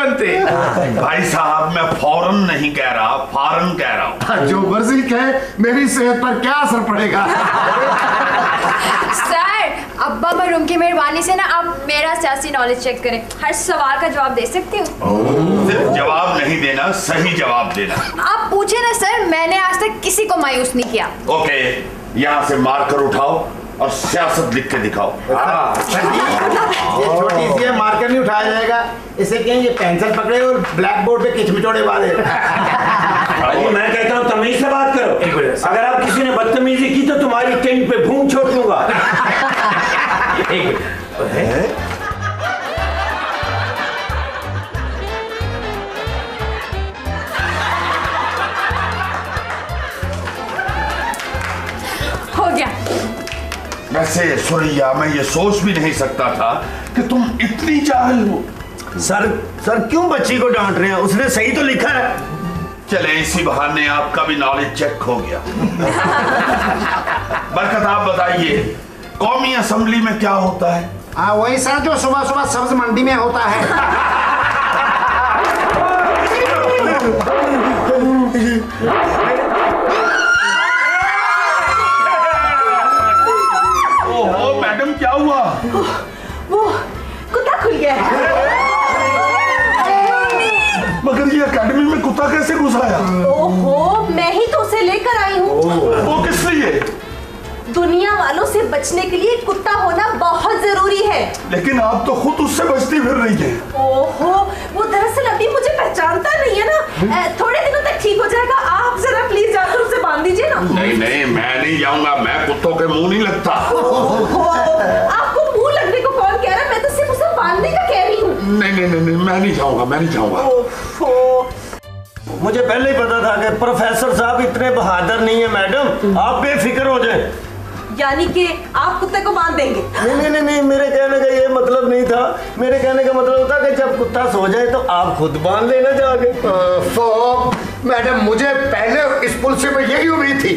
बनते। भाई साहब मैं फौरन नहीं कह रहा, फौरन कह रहा हूँ। जो मर्जी कहे, मेरी सेहत पर क्या असर पड़ेगा? सर, अब्बा मरूम की मेहरबानी से ना आप मेरा सियासी नॉलेज चेक करें, हर सवाल का जवाब दे सकती हूँ। सिर्फ जवाब नहीं देना, सही जवाब देना। आप पूछे ना सर, मैंने आज तक किसी को मायूस नहीं किया। ओके, यहाँ से मार्कर उठाओ और सियासत लिख के दिखाओ। ये छोटी सी है, मार्कर नहीं उठाया जाएगा। इसे कहेंगे पेंसिल पकड़े और ब्लैक बोर्ड पे किचमिचोड़े बांधे। मैं कहता हूँ तमीज से बात करो। अगर आप किसी ने बदतमीजी की तो तुम्हारी टेंट पे भूख छोड़ दूंगा। हो गया। वैसे सुरैया, मैं ये सोच भी नहीं सकता था कि तुम इतनी जाहिल हो। सर क्यों बच्ची को डांट रहे हैं? उसने सही तो लिखा है। चले इसी बहाने आपका भी नॉलेज चेक हो गया। बरकत आप बताइए, कौमी असेंबली में क्या होता है? वही सर जो सुबह सुबह सब्ज मंडी में होता है। ओहो मैडम, क्या हुआ? वो कुत्ता खुल गया है। मगर ये एकेडमी में कुत्ता कैसे घुस आया? ओहो, मैं ही तो उसे लेकर आई हूँ। वो किस लिए? दुनिया वालों से बचने के लिए कुत्ता होना बहुत जरूरी है। लेकिन आप तो खुद उससे बचती फिर रही हैं। ओहो, वो दरअसल अभी मुझे पहचानता नहीं है ना। थोड़े दिनों तक ठीक हो जाएगा। आप जरा प्लीज जाकर उसे बांध दीजिए ना। नहीं नहीं, मैं नहीं जाऊंगा, मैं कुत्तों के मुंह नहीं लगता। आपको मुंह लगने को कौन कह रहा है? मैं तो सिर्फ उसे बांधने का कह रही हूँ। नहीं नहीं नहीं, मैं नहीं जाऊंगा, मैं नहीं जाऊंगा। मुझे पहले ही पता था कि प्रोफेसर साहब इतने बहादुर नहीं है मैडम। आप बेफिक्र हो जाएं। यानी कि आप कुत्ते को बांध देंगे? नहीं, मेरे कहने का ये मतलब नहीं था। मेरे कहने का मतलब था कि जब कुत्ता सो जाए तो आप खुद बांध लेना जाके। मैडम, मुझे पहले इस पुल से यही उम्मीद थी।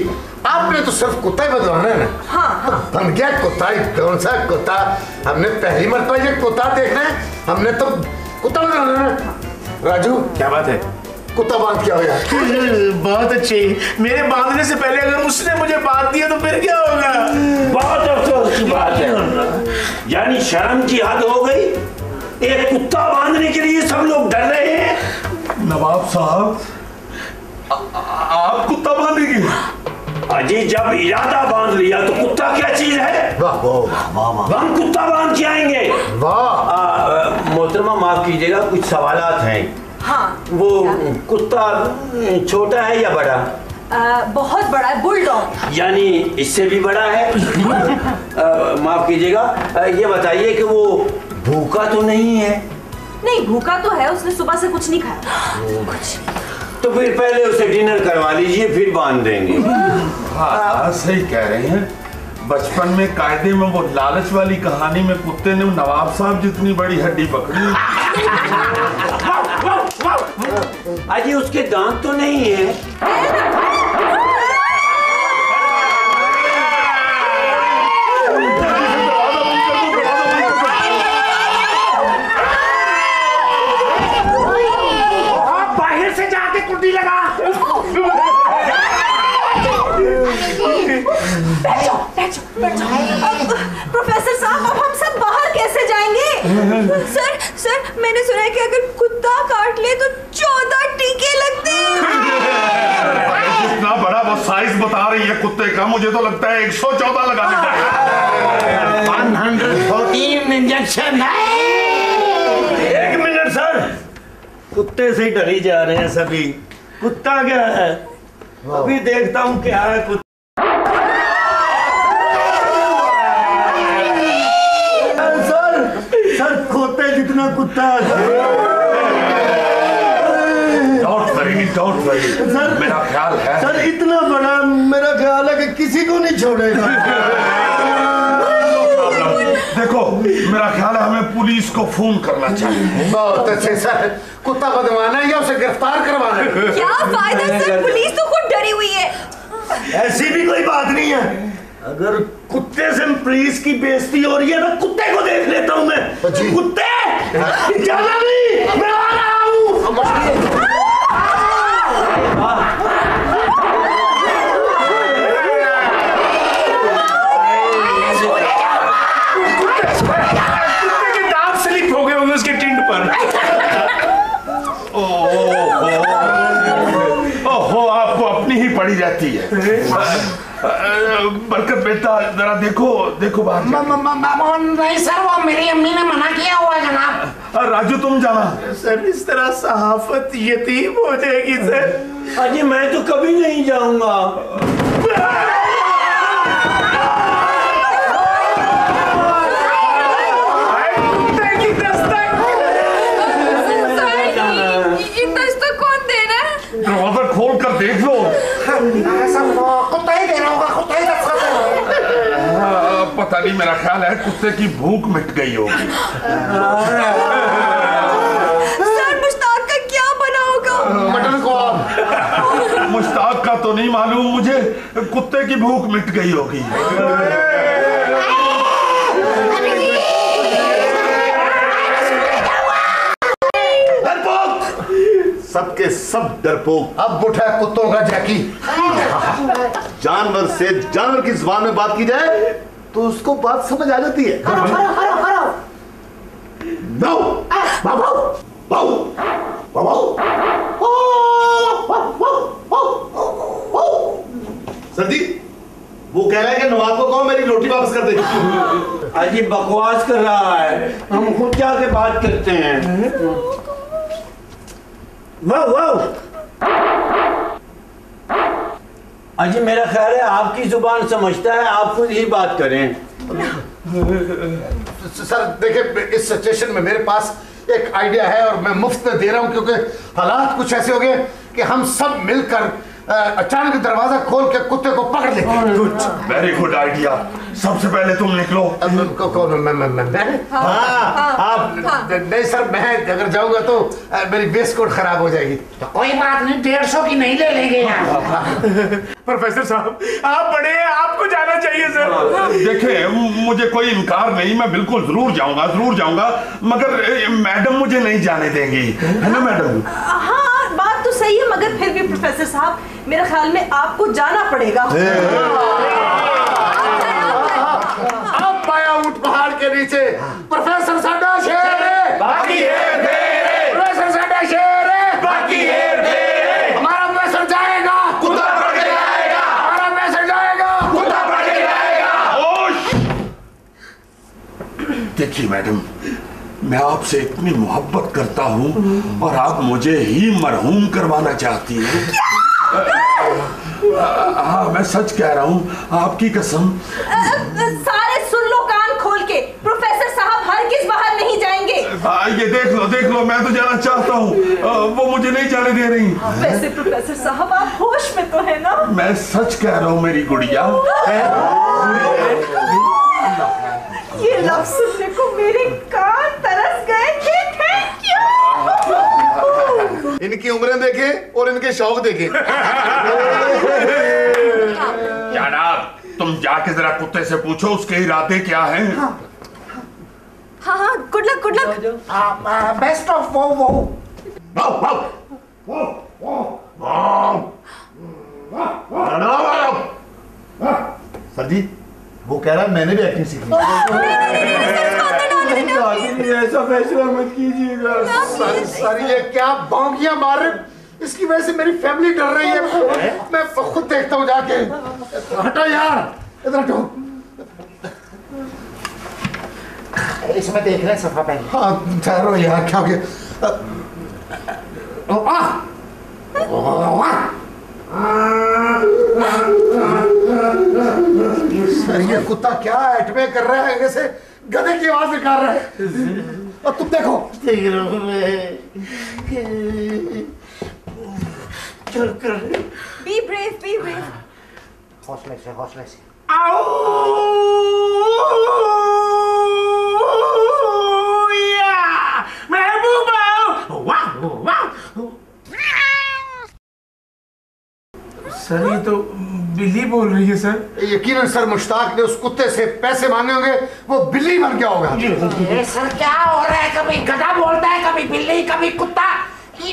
आपने तो सिर्फ कुत्ता ही बदलवाना है ना? हाँ। बन गया कुत्ता ही। कौन सा कुत्ता? हमने पहली मरतबा ये कुत्ता देखना है। हमने तो कुत्ता बदलवाना है ना। राजू, क्या बात है? कुत्ता बांध क्या हो यार? बहुत अच्छी। मेरे बांधने से पहले अगर उसने मुझे बांध दिया तो फिर क्या होगा? बहुत अफसोस की बात है। यानी शर्म की हद हो गई। एक कुत्ता बांधने के लिए सब लोग डर रहे हैं। नवाब साहब, आप कुत्ता बांधेंगे? अजी, जब इरादा बांध लिया तो कुत्ता क्या चीज है? वाह वाह वाह वाह। हम कुत्ता बांध के आएंगे। वाह। मोहतरमा माफ कीजिएगा, कुछ सवालात हैं। हाँ। वो कुत्ता छोटा है या बड़ा? बहुत बड़ा है, बुलडॉग। यानी इससे भी बड़ा है? माफ कीजिएगा, ये बताइए कि वो भूखा तो नहीं है? नहीं, भूखा तो है, उसने सुबह से कुछ नहीं खाया। कुछ। तो फिर पहले उसे डिनर करवा लीजिए, फिर बांध देंगे। हाँ, सही कह रहे हैं। बचपन में कायदे में वो लालच वाली कहानी में कुत्ते ने नवाब साहब जितनी बड़ी हड्डी पकड़ी। अजी, उसके दांत तो नहीं है? बाहर से जाके कुंडी लगा। प्रोफेसर साहब, अब हम सब बाहर कैसे जाएंगे? सर, मैंने सुना है कि अगर कुत्ता काट ले तो 14 टीके लगते हैं। इतना बड़ा वो साइज बता रही है कुत्ते का, मुझे तो लगता है 114 लगाने चाहिए। 114 इंजेक्शन है। एक मिनट सर, कुत्ते से ही डरी जा रहे हैं सभी। कुत्ता क्या है? अभी देखता हूँ क्या है कुत्ता। सर खोते जितना कुत्ता है। डोंट वरी, सर, मेरा ख्याल है। सर इतना बड़ा, मेरा ख्याल है कि किसी को नहीं छोड़ेगा। देखो, मेरा ख्याल है हमें पुलिस को फोन करना चाहिए। बहुत अच्छे सर। कुत्ता बदलवाना है या उसे गिरफ्तार करवाना है? क्या फायदा सर, पुलिस तो खुद डरी हुई है। ऐसी भी कोई बात नहीं है। अगर कुत्ते से पुलिस की बेइज्जती हो रही है तो कुत्ते को देख लेता हूँ मैं। कुत्ते, जाना नहीं, मैं आ रहा हूँ। बरकत बेटा जरा देखो देखो बाहर नहीं सर, वो मेरी अम्मी ने मना किया हुआ है जनाब। राजू तुम जाना। सर इस तरह सहाफत यतीम हो जाएगी सर। अजी मैं तो कभी नहीं जाऊंगा। दरवाजा खोल कर देख लो। कुत्ता ही दे रहा होगा, कुत्ता ही दस्तखत करेगा। पता नहीं, मेरा ख्याल है कुत्ते की भूख मिट गई होगी। सर मुश्ताक का क्या बना होगा? मटन कबाब। मुश्ताक का तो नहीं मालूम मुझे, कुत्ते की भूख मिट गई होगी। सबके सब डरपोक। अब उठा कुत्तों का जैकी। जानवर से जानवर की जुबान में बात की जाए तो उसको बात समझ आ जाती है। सर जी वो कह रहा है कि नवाब को कहो मेरी रोटी वापस कर दे। अजी बकवास कर रहा है, हम खुद जाके बात करते हैं। वाह वाह, अजी मेरा ख्याल है आपकी जुबान समझता है, आप खुद ही बात करें। सर देखिए, इस सिचुएशन में मेरे पास एक आइडिया है और मैं मुफ्त में दे रहा हूं, क्योंकि हालात कुछ ऐसे हो गए कि हम सब मिलकर अचानक दरवाजा खोल के कुत्ते को पकड़ लेते। Very good idea. सबसे पहले तुम निकलो। कौन? मैं? हाँ, आप नहीं सर, मैं अगर जाऊंगा तो मेरी वेस्ट कोट खराब हो जाएगी। तो कोई बात नहीं, 150 की नहीं ले लेंगे यार। प्रोफेसर साहब आप बड़े हैं, आपको जाना चाहिए सर। देखे मुझे कोई इनकार नहीं, मैं बिल्कुल जरूर जाऊंगा, मगर मैडम मुझे नहीं जाने देंगी, है ना मैडम? हाँ बात तो सही है, मगर फिर भी प्रोफेसर साहब मेरे ख्याल में आपको जाना पड़ेगा। अब पाया ऊंट पहाड़ के नीचे। प्रोफेसर साडा शेर है, बाकी हेर फेर है। प्रोफेसर साडा शेर है, बाकी हेर फेर है। हमारा मैसेज जाएगा, कुत्ता पकड़ के लाएगा। हमारा मैसेज जाएगा, कुत्ता पकड़ के लाएगा। ओश! देखिए मैडम, मैं आपसे इतनी मोहब्बत करता हूँ और आप मुझे ही मरहूम करवाना चाहती हैं। हाँ मैं सच कह रहा हूँ, आपकी कसम। सारे सुन लो कान खोल के, प्रोफेसर साहब हरगिज़ बाहर नहीं जाएंगे। ये देख लो, मैं तो जाना चाहता हूँ, वो मुझे नहीं जाने दे रही। वैसे प्रोफेसर साहब आप होश में तो है ना? मैं सच कह रहा हूँ मेरी गुड़िया। ये लफ्ज़ सुनने को मेरे कान तरस गए थे। Thank you. इनकी उम्रें देखे और इनके शौक देखे। जनाब तुम जाके जरा कुत्ते से पूछो उसके इरादे क्या हैं। हाँ गुड लक। बेस्ट ऑफ वो। सर जी वो कह रहा है मैंने भी एक्टिंग सीखी। ऐसा फैसला मत कीजिएगा। सर ये क्या भौंकियां मार रहे, इसकी वजह से मेरी फैमिली डर रही है। मैं खुद देखता हूँ जाके। हटो यार, इधर हटो। इसमें देख रहे हैं सफा पहले। हाँ ठहरो यार, क्या हो गया? सर ये कुत्ता क्या एटमे कर रहा है, जैसे गधे की आवाज निकाल रहा है। और तुम देखो। Be brave. हौसले से। सर ये तो बिल्ली बोल रही है सर। यकीनन सर मुश्ताक ने उस कुत्ते से पैसे मांगे होंगे, वो बिल्ली बन गया होगा। ये सर क्या हो रहा है, कभी गधा बोलता है, कभी बिल्ली, कभी कुत्ता।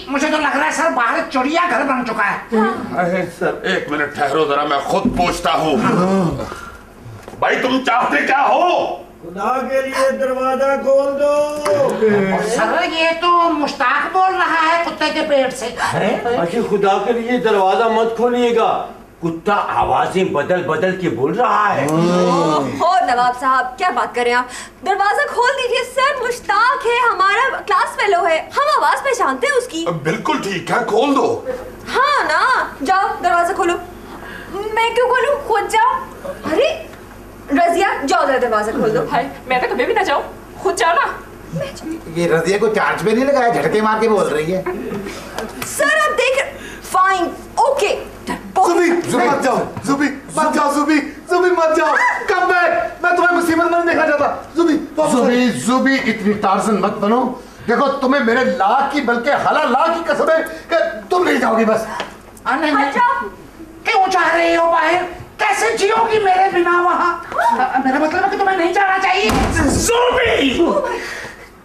मुझे तो लग रहा है सर बाहर चिड़िया घर बन चुका है। सर एक मिनट ठहरो जरा, मैं खुद पूछता हूँ। भाई तुम चाहते क्या हो? खुदा के लिए दरवाजा खोल दो। सर ये तो मुश्ताक बोल रहा है कुत्ते के पेट से। अच्छा खुदा के लिए दरवाजा मत खोलिएगा, कुत्ता आवाजें बदल बदल के बोल रहा है। हो नवाब साहब, क्या बात कर रहे हैं आप? दरवाजा खोल दीजिए सर, मुश्ताक है, हमारा क्लास फेलो है, हम आवाज पहचानते हैं उसकी। बिल्कुल ठीक है, खोल दो। हाँ ना, जाओ दरवाजा खोलो। मैं क्यों खोलूं? खुद जाओ। अरे रजिया, जाओ दरवाजा खोल दो। भाई मैं तो कभी भी ना जाऊं, खुद जाओ ना। ये रजिया को चार्ज पे नहीं लगाया, झटके मार के बोल रही है। सर आप देख, फाइन, ओके। जुबी, मत जाओ, जुबी, मत जाओ, जुबी मत जाओ। कम बैक, मैं तुम्हें मुसीबत में नहीं देखना चाहता। जुबी, इतनी टार्जन मत बनो। देखो तुम्हें मेरे लाख की बल्कि हला लाख की कसम है कि तुम नहीं जाओगी बस। नहीं, क्यों चाह रही हो बाहर? कैसे जियोगी मेरे बिना वहाँ? मेरा मतलब है कि तुम्हें नहीं जाना चाहिए।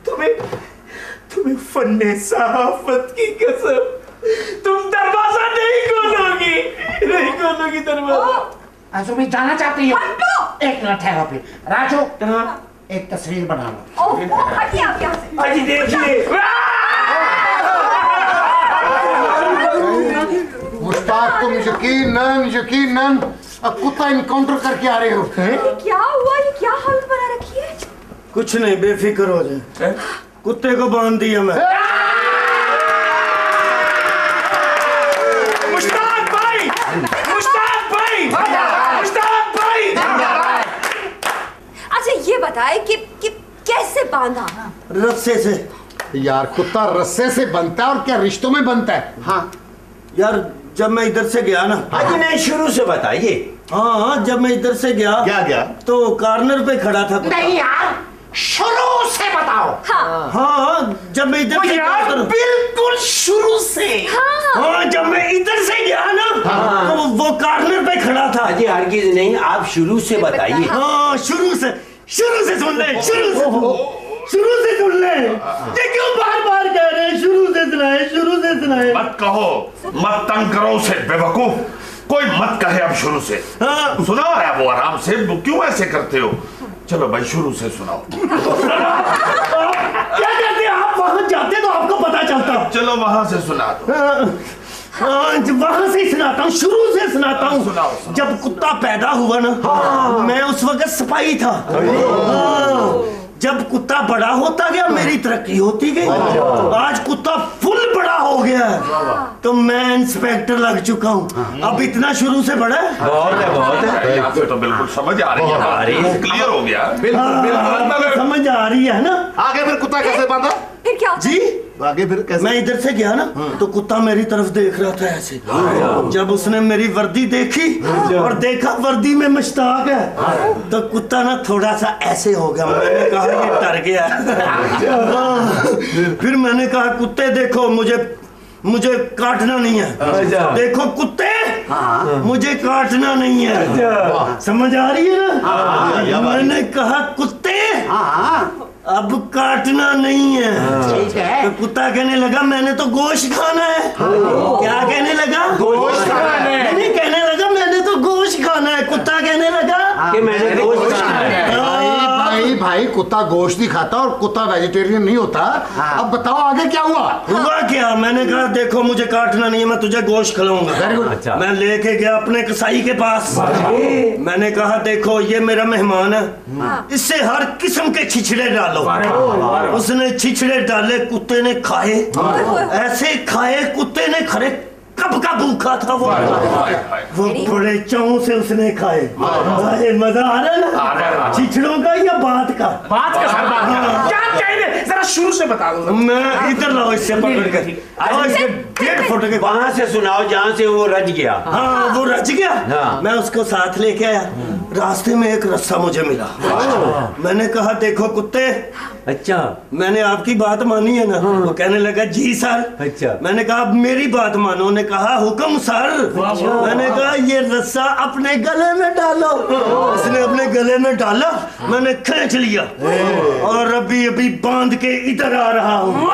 तुम्हें फन्ने सहाफत की कसम, तुम दरवाजा नहीं खोलोगी दरवाजा। जुबी जाना चाहती हो? एक मिनट ठहरो फिर। राजू, एक तस्वीर बना लो। हटिए आप यहाँ से। अजी देखिए, मुश्ताक, तुम यकीनन कुत्ता इनकाउंटर करके आ रहे हो। क्या हुआ? ये क्या हालत बना रखी है? कुछ नहीं, बेफिक्र हो जाए। कुत्ते को बांध दिया मैं। मुश्ताक भाई! अच्छा ये बताए कि कैसे बांधा? रस्से से। यार कुत्ता रस्से से बनता है और क्या रिश्तों में बनता है? हाँ यार, जब मैं इधर से गया ना। अजी नहीं, शुरू से बताइए। हाँ, जब मैं इधर से गया तो कॉर्नर पे खड़ा था। नहीं यार, शुरू से बताओ। हाँ, जब मैं इधर से गया तो बिल्कुल शुरू से। हाँ, जब मैं इधर से गया ना तो वो कॉर्नर पे खड़ा था। अजी हरगिज नहीं, आप शुरू से बताइए। हाँ, शुरू से सुन ले, शुरू से सुन ले। ये क्यों बार कह रहे हैं शुरू से सुनाए? मत कहो, मत तंग करो उसे बेवकूफ। कोई मत कहे अब शुरू से। सुनाओ यार, वो आराम से, क्यों ऐसे करते हो? चलो भाई शुरू से सुनाओ। क्या करते आप? वहां जाते तो आपको पता चलता। चलो वहां से सुना दो। वहां से सुनाता हूँ, शुरू से सुनाता हूँ। सुनाओ। जब कुत्ता पैदा हुआ ना, मैं उस वक्त सिपाही था। जब कुत्ता बड़ा होता गया, मेरी तरक्की होती गई। आज कुत्ता फुल बड़ा हो गया तो मैं इंस्पेक्टर लग चुका हूँ। अब इतना शुरू से बड़ा है। बहुत है। आपको तो बिल्कुल समझ आ रही है, क्लियर हो गया। बिल्कुल समझ आ रही है ना। आगे फिर कुत्ता कैसे बांधा? फिर क्या? जी, आगे फिर कैसे? मैं इधर से गया ना तो कुत्ता मेरी तरफ देख रहा था ऐसे। जब उसने मेरी वर्दी देखी और देखा वर्दी में मुश्ताक है तो कुत्ता ना थोड़ा सा ऐसे हो गया। मैंने कहा ये डर गया। फिर मैंने कहा कुत्ते देखो, मुझे काटना नहीं है। देखो कुत्ते, मुझे काटना नहीं है। समझ आ रही है ना? मैंने कहा कुत्ते, अब काटना नहीं है। तो कुत्ता कहने लगा मैंने तो गोश्त खाना है। क्या कहने लगा? गोश्त खाना है। नहीं, कहने लगा मैंने तो गोश्त खाना है। कुत्ता कहने लगा कि मैंने गोश्त खाना है। भाई कुत्ता गोश्त नहीं खाता और कुत्ता वेजिटेरियन नहीं होता। अब बताओ आगे क्या हुआ? हुआ क्या? मैंने कहा देखो मुझे काटना नहीं है, मैं तुझे गोश्त खिलाऊंगा। अच्छा। मैं लेके गया अपने कसाई के पास। मैंने कहा देखो ये मेरा मेहमान है, इससे हर किस्म के छिछड़े डालो। उसने छिछड़े डाले, कुत्ते ने खाए, ऐसे खाए कुत्ते ने खरे। कब का भूखा था वो बड़े चाव से उसने खाए। मजा आ रहा ना छिछड़ों का या बात का? बात का सर, बात का। क्या कहने, जरा शुरू से बता दो। मैं इधर लाओ, इससे पकड़ कर। इसके 1.5 फुट के वहां से सुनाओ जहां से वो रज गया। हाँ, वो रज गया। मैं उसको साथ लेके आया। रास्ते में एक रस्सा मुझे मिला। मैंने कहा देखो कुत्ते, अच्छा मैंने आपकी बात मानी है ना? वो कहने लगा जी सर। अच्छा। मैंने कहा मेरी बात मानो। ने कहा हुक्म सर। मैंने कहा ये रस्सा अपने गले में डालो। उसने अपने गले में डाला, मैंने खींच लिया और अभी बांध के इधर आ रहा हूँ।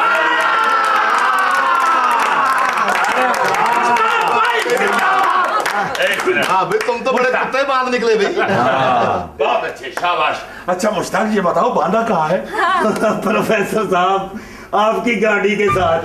हाँ भाई, तुम तो बड़े कुत्ते बांध निकले भाई। बहुत अच्छे, शाबाश। अच्छा मुश्ताक, ये बताओ बांधा कहाँ है? प्रोफेसर साहब, आपकी गाड़ी के साथ।